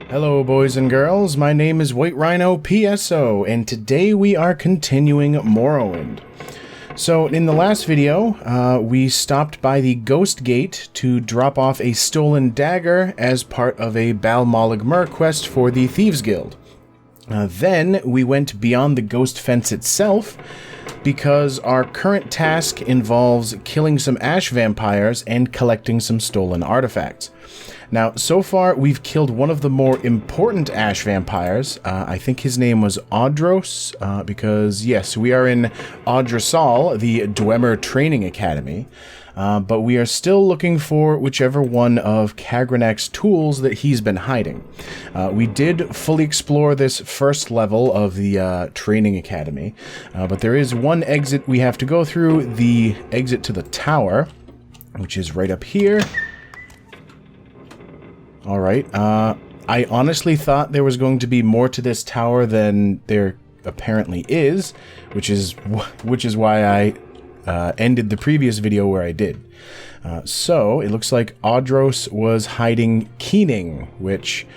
Hello boys and girls, my name is White Rhino PSO, and today we are continuing Morrowind. So in the last video, we stopped by the Ghost Gate to drop off a stolen dagger as part of a Balmolig Mer quest for the Thieves Guild. Then we went beyond the Ghost Fence itself, because our current task involves killing some ash vampires and collecting some stolen artifacts. Now, so far, we've killed one of the more important ash vampires. I think his name was Audros, because, yes, we are in Audrosal, the Dwemer Training Academy, but we are still looking for whichever one of Kagranak's tools that he's been hiding. We did fully explore this first level of the Training Academy, but there is one exit we have to go through, the exit to the tower, which is right up here. Alright, I honestly thought there was going to be more to this tower than there apparently is, which is why I ended the previous video where I did. So, it looks like Audros was hiding Keening, which,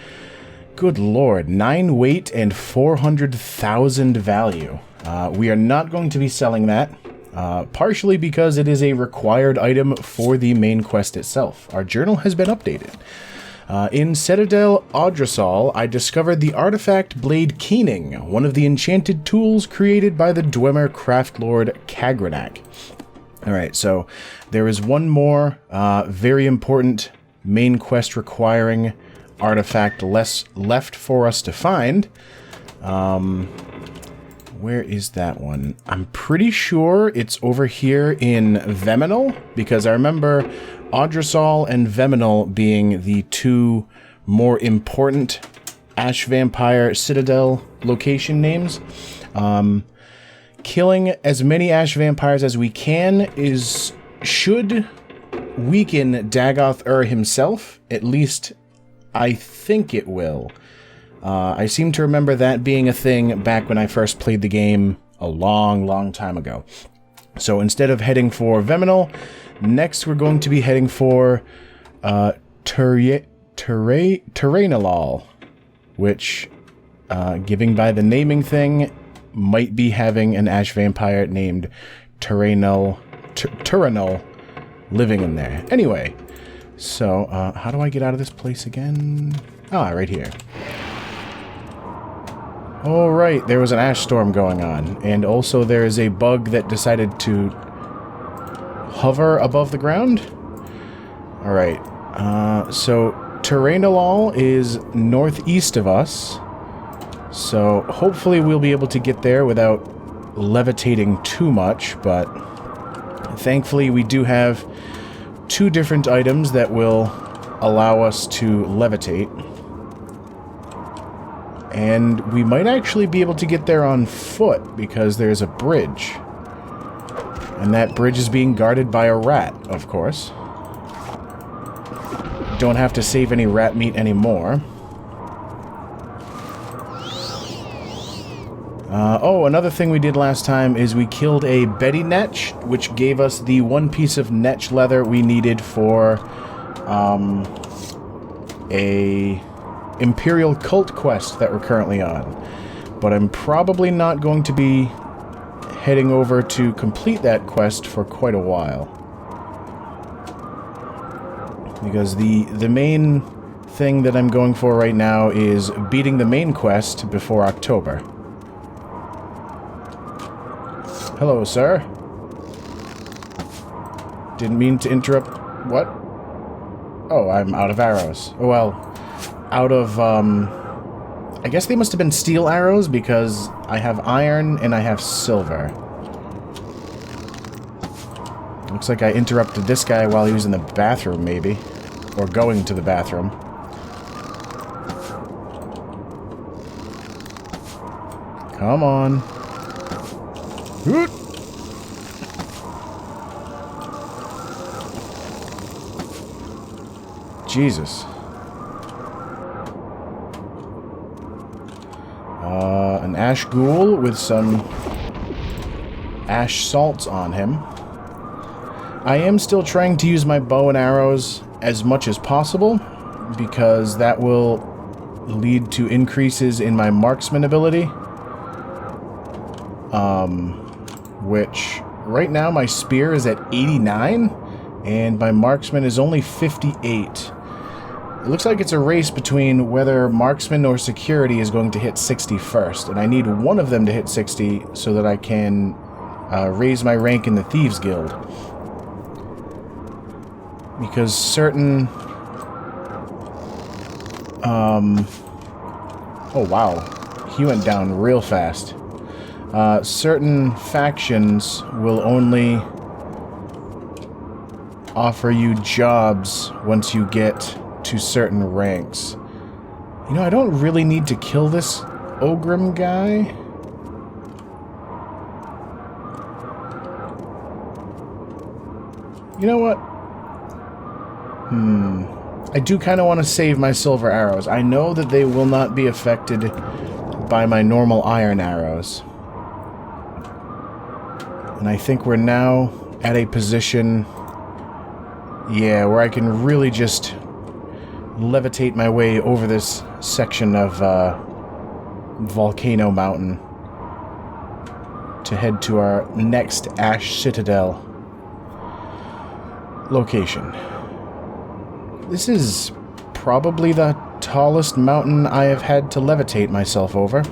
good lord, 9 weight and 400,000 value. We are not going to be selling that, partially because it is a required item for the main quest itself. Our journal has been updated. In Citadel Audrosal, I discovered the artifact blade Keening, one of the enchanted tools created by the Dwemer craft lord Kagranak. Alright, so there is one more very important main quest requiring artifact left for us to find. Where is that one? I'm pretty sure it's over here in Veminal, because I remember Audrosal and Veminal being the two more important Ash Vampire Citadel location names. Killing as many Ash Vampires as we can should weaken Dagoth himself. At least, I think it will. I seem to remember that being a thing back when I first played the game a long time ago. So instead of heading for Veminal, next we're going to be heading for Terrainalal, which, giving by the naming thing, might be having an ash vampire named Terranal living in there. Anyway, so how do I get out of this place again? Ah, right here. Oh, right, there was an ash storm going on, and also there is a bug that decided to hover above the ground. Alright, so Terrainalal is northeast of us, so hopefully we'll be able to get there without levitating too much, but thankfully we do have 2 different items that will allow us to levitate. And we might actually be able to get there on foot, because there's a bridge. And that bridge is being guarded by a rat, of course. Don't have to save any rat meat anymore. Oh, another thing we did last time is we killed a Betty Netch, which gave us the 1 piece of Netch leather we needed for a Imperial Cult quest that we're currently on. But I'm probably not going to be heading over to complete that quest for quite a while. Because the main thing that I'm going for right now is beating the main quest before October. Hello, sir. Didn't mean to interrupt. What? Oh, I'm out of arrows. Well, out of, I guess they must have been steel arrows, because I have iron and I have silver. Looks like I interrupted this guy while he was in the bathroom, maybe. Or going to the bathroom. Come on. Jesus. An ash ghoul with some ash salts on him. I am still trying to use my bow and arrows as much as possible, because that will lead to increases in my marksman ability. Which, right now my spear is at 89, and my marksman is only 58. It looks like it's a race between whether marksman or security is going to hit 60 first, and I need one of them to hit 60 so that I can raise my rank in the Thieves Guild. Because certain... oh wow, he went down real fast. Certain factions will only offer you jobs once you get to certain ranks. You know, I don't really need to kill this Ogrim guy. You know what? I do kind of want to save my silver arrows. I know that they will not be affected by my normal iron arrows. And I think we're now at a position, yeah, where I can really just levitate my way over this section of Volcano Mountain to head to our next Ash Citadel location. This is probably the tallest mountain I have had to levitate myself over.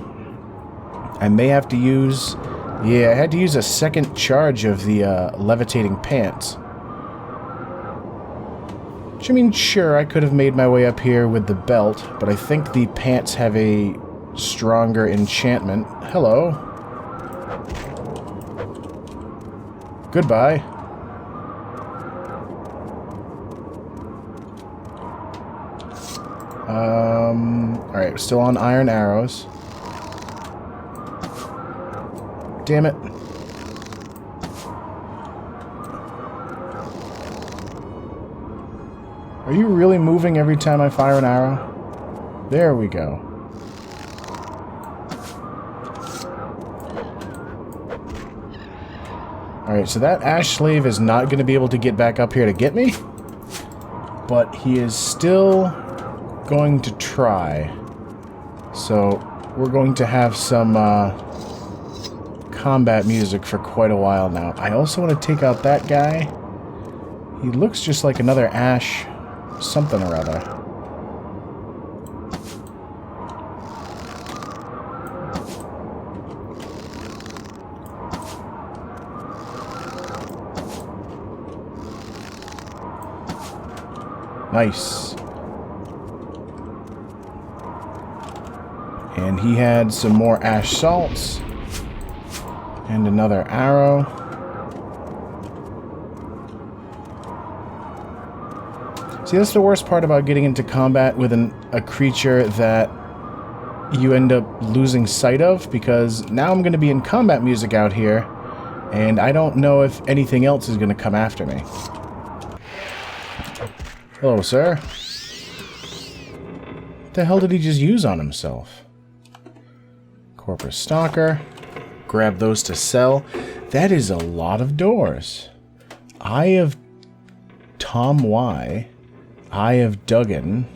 I may have to use... yeah, I had to use a second charge of the levitating pants. Which, I mean, sure, I could have made my way up here with the belt, but I think the pants have a stronger enchantment. Hello. Goodbye. Alright, still on iron arrows. Damn it. Are you really moving every time I fire an arrow? There we go. Alright, so that Ash Slave is not going to be able to get back up here to get me. But he is still going to try. So, we're going to have some combat music for quite a while now. I also want to take out that guy. He looks just like another Ash something or other. Nice. And he had some more ash salts. And another arrow. See, that's the worst part about getting into combat with a creature that you end up losing sight of, because now I'm going to be in combat music out here, and I don't know if anything else is going to come after me. Hello, sir. What the hell did he just use on himself? Corpus Stalker. Grab those to sell. That is a lot of doors. Eye of Tom Y. Eye of Duggan.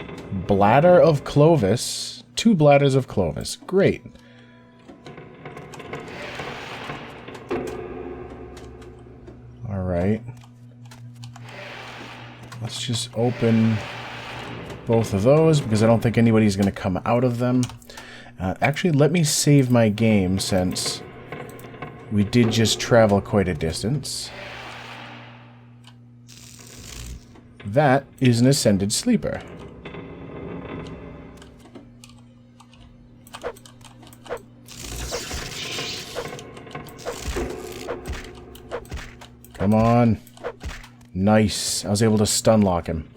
Bladder of Clovis. 2 bladders of Clovis. Great. Alright. Let's just open both of those, because I don't think anybody's going to come out of them. Actually, let me save my game, since we did just travel quite a distance. That is an Ascended Sleeper. Come on. Nice. I was able to stun lock him.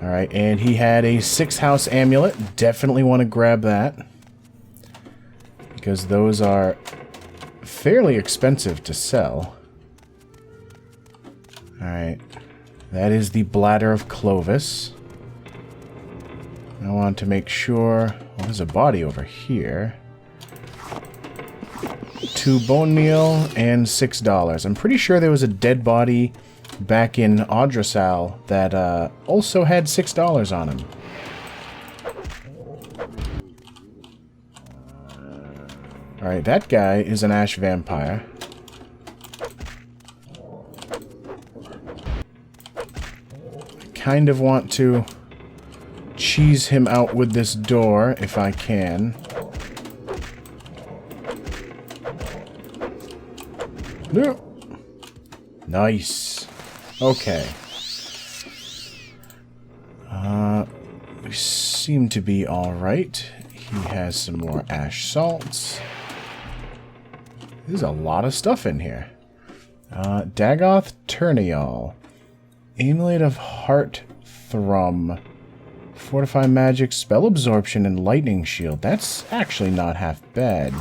Alright, and he had a 6-house amulet. Definitely want to grab that, because those are fairly expensive to sell. Alright. That is the Bladder of Clovis. I want to make sure... well, there's a body over here. 2 bone meal and $6. I'm pretty sure there was a dead body back in Audrasal that also had $6 on him. Alright, that guy is an ash vampire. I kind of want to cheese him out with this door if I can. No. Nice. Okay. We seem to be alright. He has some more ash salts. There's a lot of stuff in here. Dagoth Turnial. Amulet of Heart Thrum. Fortify Magic, Spell Absorption, and Lightning Shield. That's actually not half bad.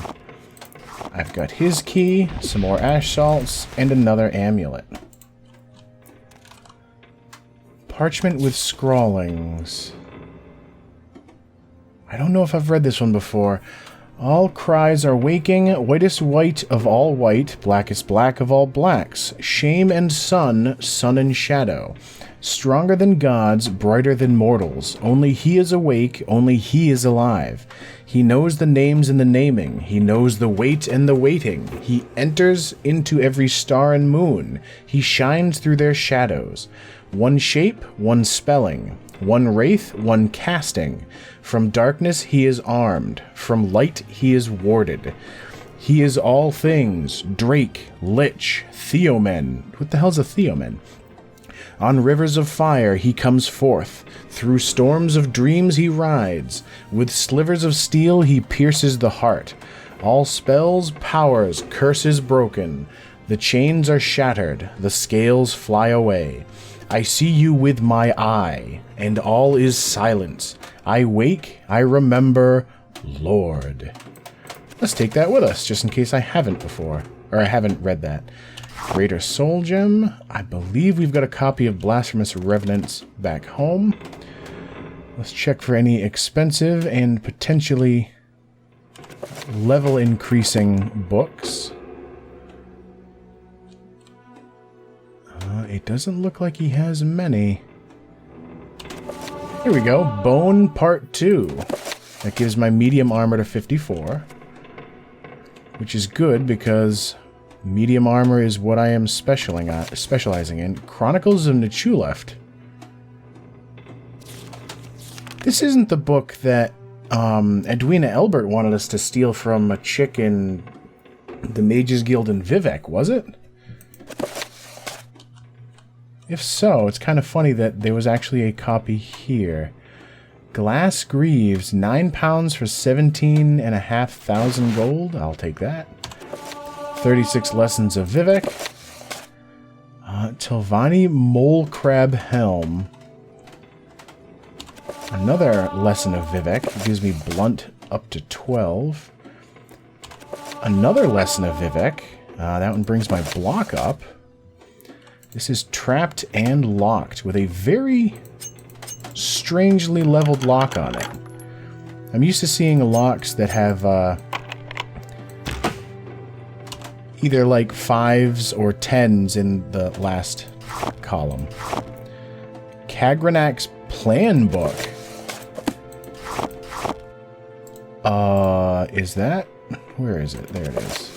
I've got his key, some more ash salts, and another amulet. Parchment with scrawlings. I don't know if I've read this one before. All cries are waking, whitest white of all white, blackest black of all blacks. Shame and sun, sun and shadow. Stronger than gods, brighter than mortals. Only he is awake, only he is alive. He knows the names and the naming. He knows the weight and the waiting. He enters into every star and moon. He shines through their shadows. One shape, one spelling. One wraith, one casting. From darkness he is armed. From light he is warded. He is all things. Drake, Lich, Theomen. What the hell's a Theomen? On rivers of fire he comes forth. Through storms of dreams he rides. With slivers of steel he pierces the heart. All spells, powers, curses broken. The chains are shattered. The scales fly away. I see you with my eye, and all is silence. I wake, I remember, Lord. Let's take that with us, just in case I haven't before. Or I haven't read that. Greater Soul Gem. I believe we've got a copy of Blasphemous Revenants back home. Let's check for any expensive and potentially level increasing books. It doesn't look like he has many. Here we go. Bone Part 2. That gives my medium armor to 54. Which is good because medium armor is what I am specializing in. Chronicles of Nichuleft. This isn't the book that Edwina Elbert wanted us to steal from a chick in the Mages Guild in Vivec, was it? If so, it's kind of funny that there was actually a copy here. Glass Greaves, £9 for 17,500 gold. I'll take that. 36 Lessons of Vivec. Telvanni Mole Crab Helm. Another Lesson of Vivec. It gives me Blunt up to 12. Another Lesson of Vivec. That one brings my block up. This is Trapped and Locked, with a very strangely leveled lock on it. I'm used to seeing locks that have either like 5s or 10s in the last column. Kagranak's Plan Book. Is that? Where is it? There it is.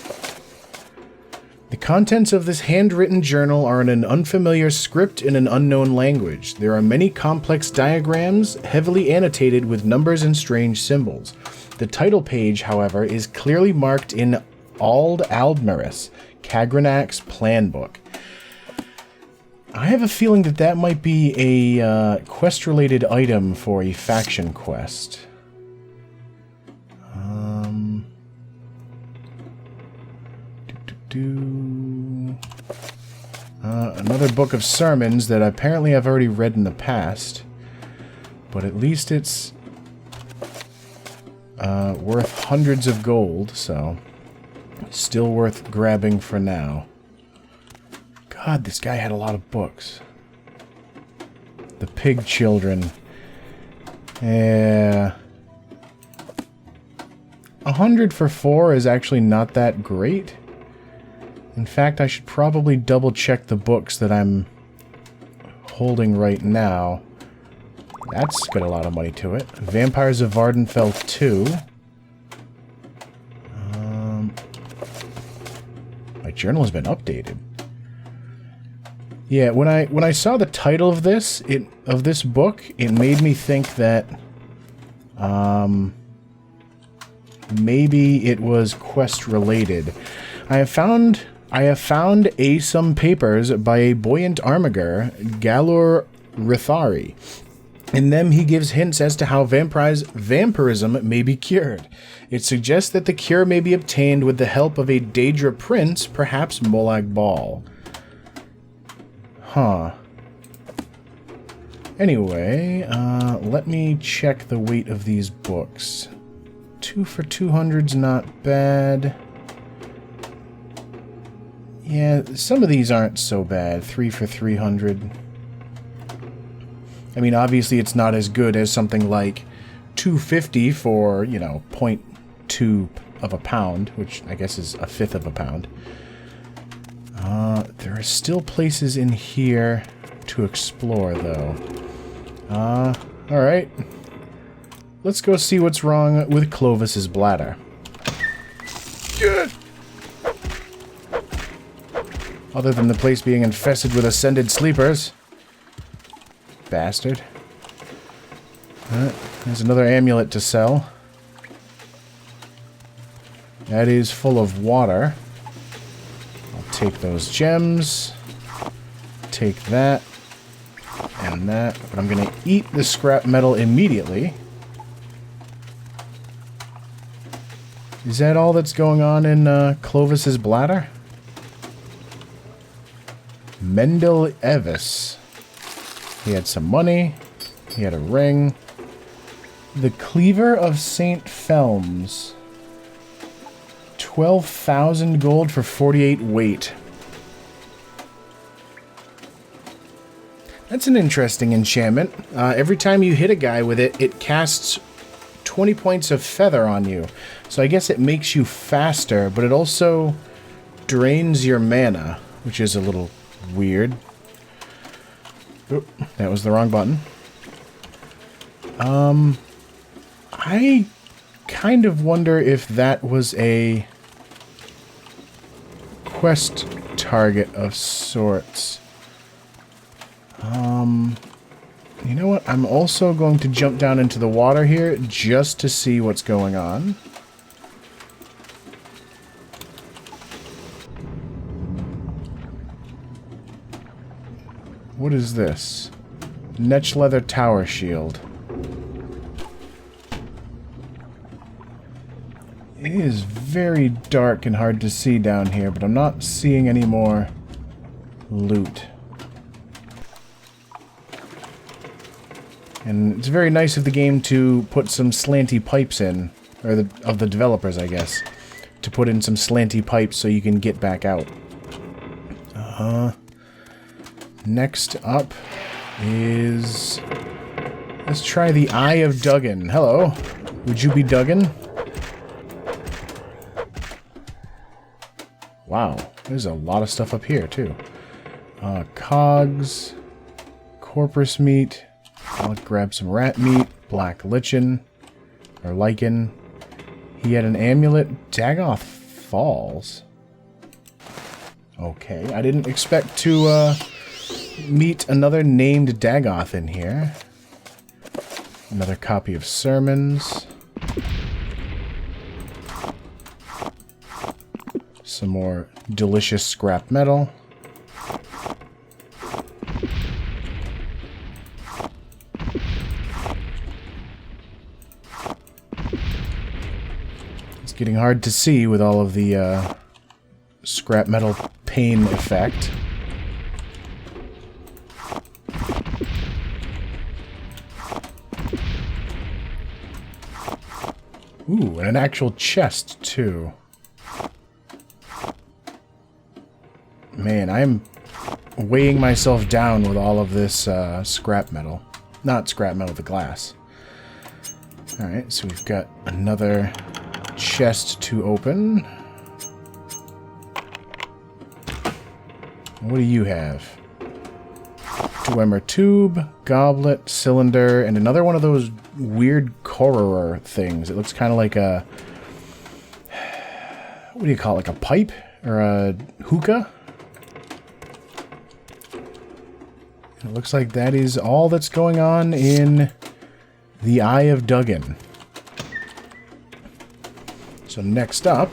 The contents of this handwritten journal are in an unfamiliar script in an unknown language. There are many complex diagrams, heavily annotated with numbers and strange symbols. The title page, however, is clearly marked in Ald Aldmeris, Kagranak's Plan Book. I have a feeling that that might be a quest-related item for a faction quest. Another book of sermons that apparently I've already read in the past, but at least it's worth hundreds of gold, so still worth grabbing for now. God, this guy had a lot of books. The Pig Children. Yeah. 100 for 4 is actually not that great. In fact, I should probably double check the books that I'm holding right now. That's got a lot of money to it. Vampires of Vardenfell 2. My journal has been updated. Yeah, when I saw the title of this book, it made me think that maybe it was quest related. I have found some papers by a buoyant armiger, Galor Rithari. In them, he gives hints as to how vampirism may be cured. It suggests that the cure may be obtained with the help of a Daedra prince, perhaps Molag Bal. Huh. Anyway, let me check the weight of these books. 2 for 200's not bad. Yeah, some of these aren't so bad. 3 for 300. I mean, obviously it's not as good as something like 250 for, you know, 0.2 of a pound, which I guess is a fifth of a pound. There are still places in here to explore, though. Alright. Let's go see what's wrong with Clovis's bladder. Good. Other than the place being infested with ascended sleepers. Bastard. There's another amulet to sell. That is full of water. I'll take those gems. Take that. And that. But I'm going to eat the scrap metal immediately. Is that all that's going on in Clovis's bladder? Mendel Evis. He had some money. He had a ring. The Cleaver of St. Felms. 12,000 gold for 48 weight. That's an interesting enchantment. Every time you hit a guy with it, it casts 20 points of feather on you. So I guess it makes you faster, but it also drains your mana, which is a little weird. Oop, that was the wrong button. I kind of wonder if that was a quest target of sorts. You know what? I'm also going to jump down into the water here just to see what's going on. What is this? Netch leather tower shield. It is very dark and hard to see down here, but I'm not seeing any more loot. And it's very nice of the game to put some slanty pipes in, or of the developers, I guess, to put in some slanty pipes so you can get back out. Next up is... let's try the Eye of Duggan. Hello. Would you be Duggan? Wow. There's a lot of stuff up here, too. Cogs. Corpus meat. I'll grab some rat meat. Black lichen. Or lichen. He had an amulet. Dagoth Falls. Okay. I didn't expect to, meet another named Dagoth in here. Another copy of Sermons. Some more delicious scrap metal. It's getting hard to see with all of the scrap metal pane effect. Ooh, and an actual chest, too. Man, I'm weighing myself down with all of this scrap metal. Not scrap metal, the glass. Alright, so we've got another chest to open. What do you have? Dwemer tube, goblet, cylinder, and another one of those weird corrorer things. It looks kind of like a... What do you call it? Like a pipe? Or a hookah? It looks like that is all that's going on in the Eye of Duggan. So next up...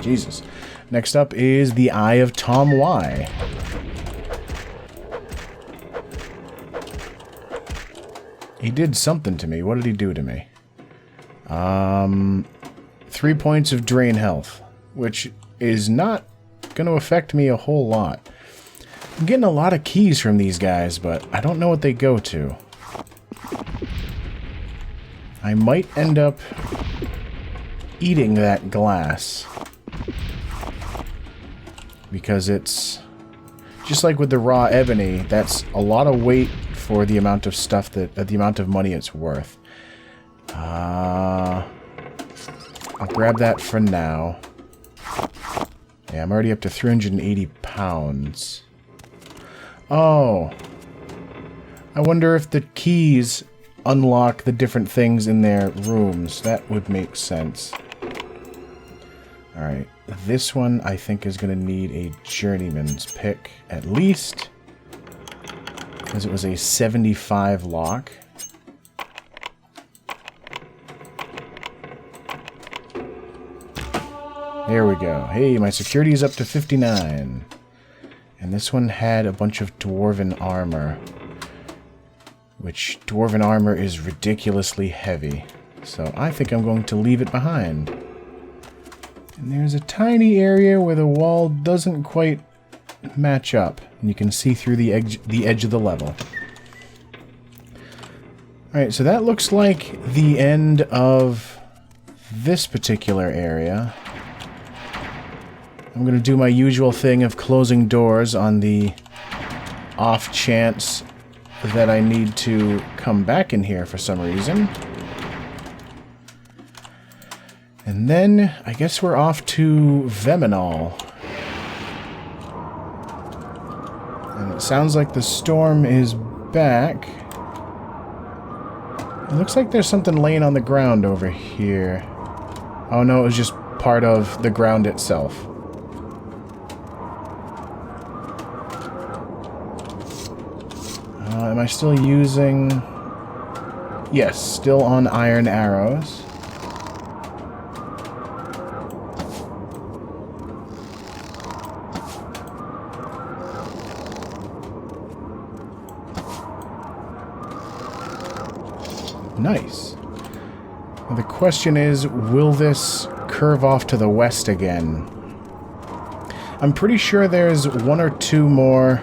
Jesus. Next up is the Eye of Tom Y. He did something to me. What did he do to me? 3 points of drain health, which is not going to affect me a whole lot. I'm getting a lot of keys from these guys, but I don't know what they go to. I might end up eating that glass. Because it's... Just like with the raw ebony, that's a lot of weight for the amount of stuff that... the amount of money it's worth. I'll grab that for now. Yeah, I'm already up to 380 pounds. Oh. I wonder if the keys unlock the different things in their rooms. That would make sense. Alright. This one, I think, is going to need a journeyman's pick, at least. Because it was a 75 lock. There we go. Hey, my security is up to 59. And this one had a bunch of dwarven armor. Which, dwarven armor is ridiculously heavy. So I think I'm going to leave it behind. And there's a tiny area where the wall doesn't quite match up. And you can see through the edge of the level. Alright, so that looks like the end of this particular area. I'm going to do my usual thing of closing doors on the off chance that I need to come back in here for some reason. And then, I guess we're off to Veminal. And it sounds like the storm is back. It looks like there's something laying on the ground over here. Oh no, it was just part of the ground itself. Am I still using... Yes, still on iron arrows. Nice. Now the question is, will this curve off to the west again? I'm pretty sure there's one or two more...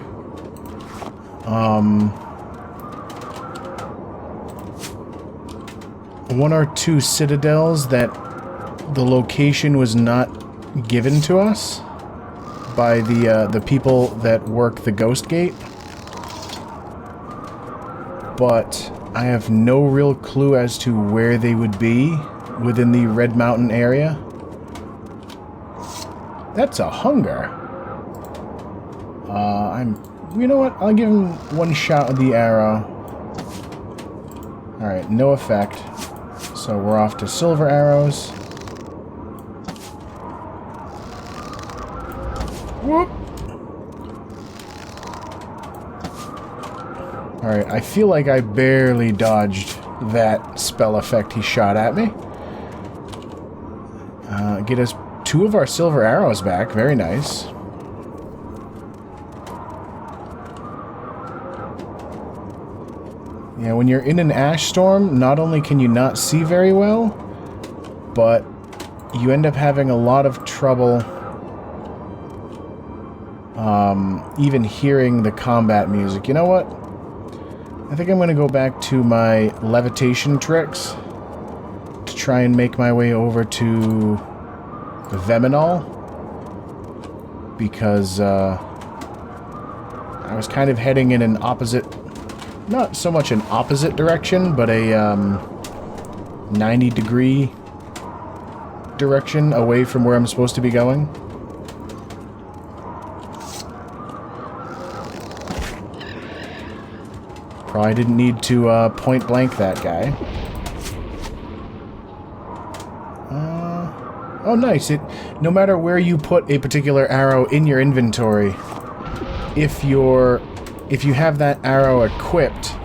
one or two citadels that the location was not given to us by the people that work the Ghost Gate. But I have no real clue as to where they would be within the Red Mountain area. That's a hunger. You know what? I'll give him one shot with the arrow. Alright, no effect. So we're off to silver arrows. Whoop! Alright, I feel like I barely dodged that spell effect he shot at me. Get us 2 of our silver arrows back. Very nice. Yeah, when you're in an ash storm, not only can you not see very well, but you end up having a lot of trouble even hearing the combat music. You know what? I think I'm going to go back to my levitation tricks to try and make my way over to Veminal, because I was kind of heading in an opposite... Not so much an opposite direction, but a 90-degree direction away from where I'm supposed to be going. Probably didn't need to point blank that guy. Oh, nice. No matter where you put a particular arrow in your inventory, if you have that arrow equipped,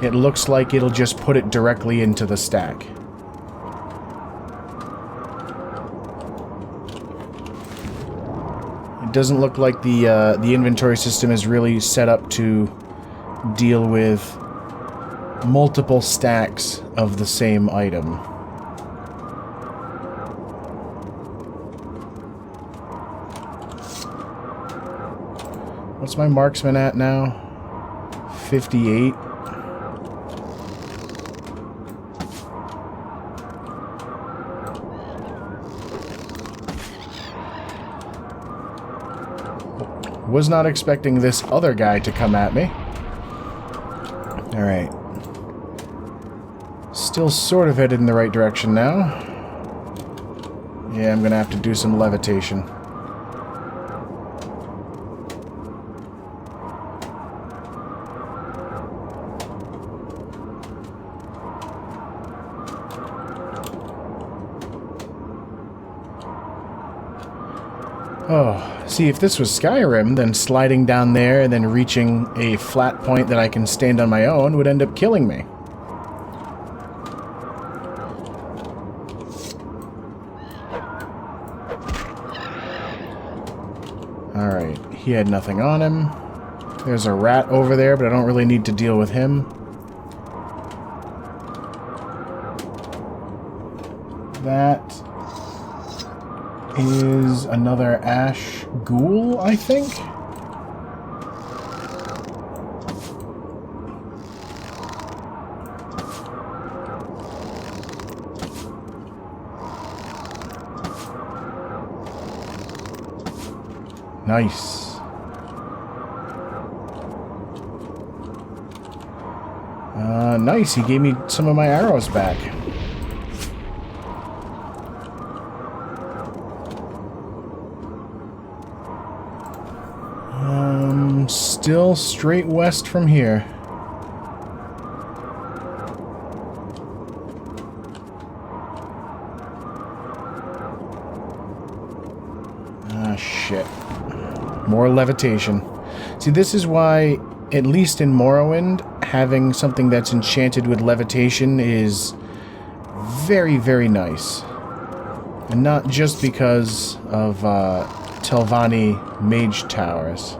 it looks like it'll just put it directly into the stack. It doesn't look like the inventory system is really set up to deal with multiple stacks of the same item. What's my marksman at now? 58. Was not expecting this other guy to come at me. Alright. Still sort of headed in the right direction now. Yeah, I'm gonna have to do some levitation. Oh, see, if this was Skyrim, then sliding down there and then reaching a flat point that I can stand on my own would end up killing me. Alright, he had nothing on him. There's a rat over there, but I don't really need to deal with him. That is another ash ghoul, I think? Nice. Nice, he gave me some of my arrows back. Still straight west from here. Ah, shit. More levitation. See, this is why, at least in Morrowind, having something that's enchanted with levitation is very, very nice. And not just because of Telvanni mage towers.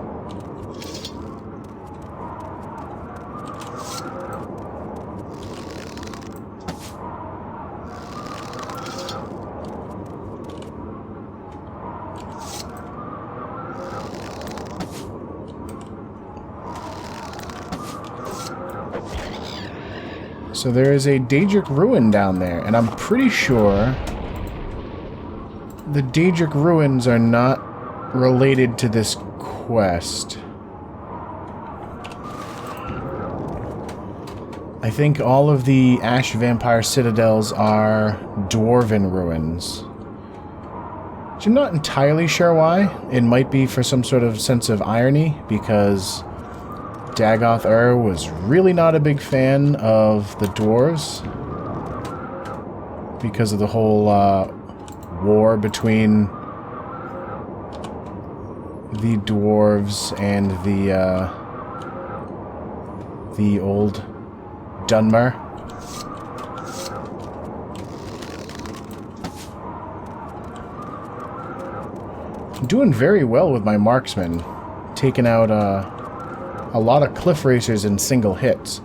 So there is a Daedric ruin down there, and I'm pretty sure the Daedric ruins are not related to this quest. I think all of the Ash Vampire Citadels are Dwarven ruins. Which I'm not entirely sure why. It might be for some sort of sense of irony, because Dagoth was really not a big fan of the dwarves because of the whole war between the dwarves and the old Dunmer. I'm doing very well with my marksman, taking out a lot of cliff racers in single hits.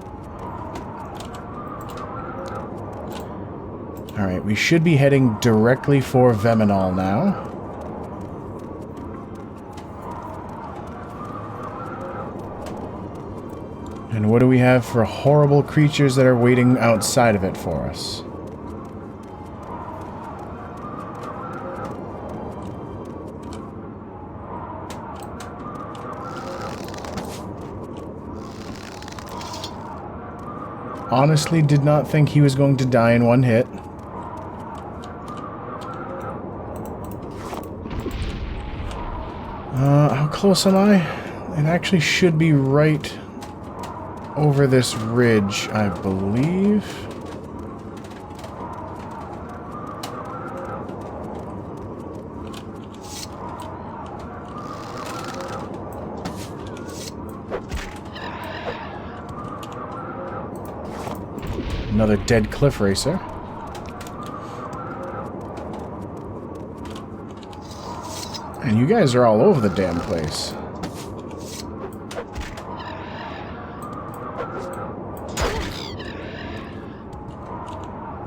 Alright, we should be heading directly for Veminal now. And what do we have for horrible creatures that are waiting outside of it for us? Honestly, did not think he was going to die in one hit. How close am I? It actually should be right over this ridge, I believe. Another dead cliff racer. And you guys are all over the damn place.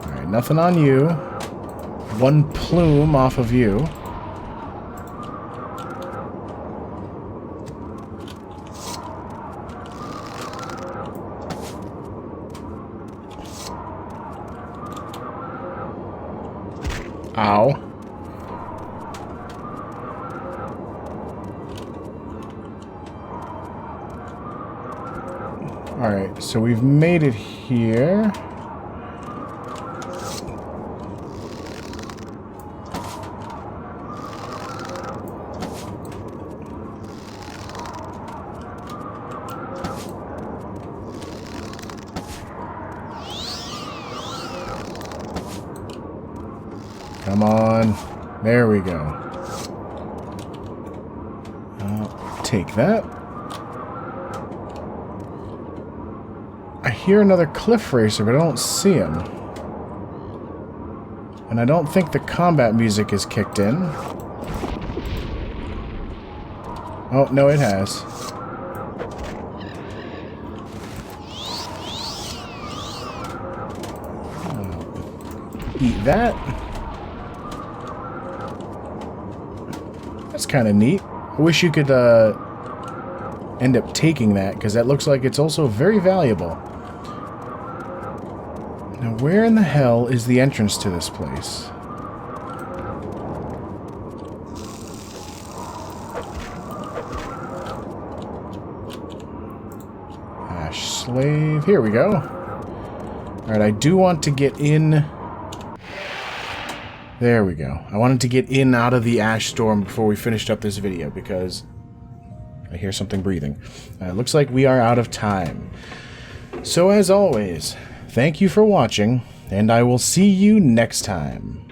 Alright, nothing on you. One plume off of you. Ow. Alright, so we've made it here. Come on. There we go. I'll take that. I hear another cliff racer, but I don't see him. And I don't think the combat music is kicked in. Oh, no, it has. Eat that. That's kind of neat. I wish you could end up taking that, because that looks like it's also very valuable. Now, where in the hell is the entrance to this place? Ash slave. Here we go. Alright, I do want to get in. There we go. I wanted to get in out of the ash storm before we finished up this video, because I hear something breathing. Looks like we are out of time. So as always, thank you for watching, and I will see you next time.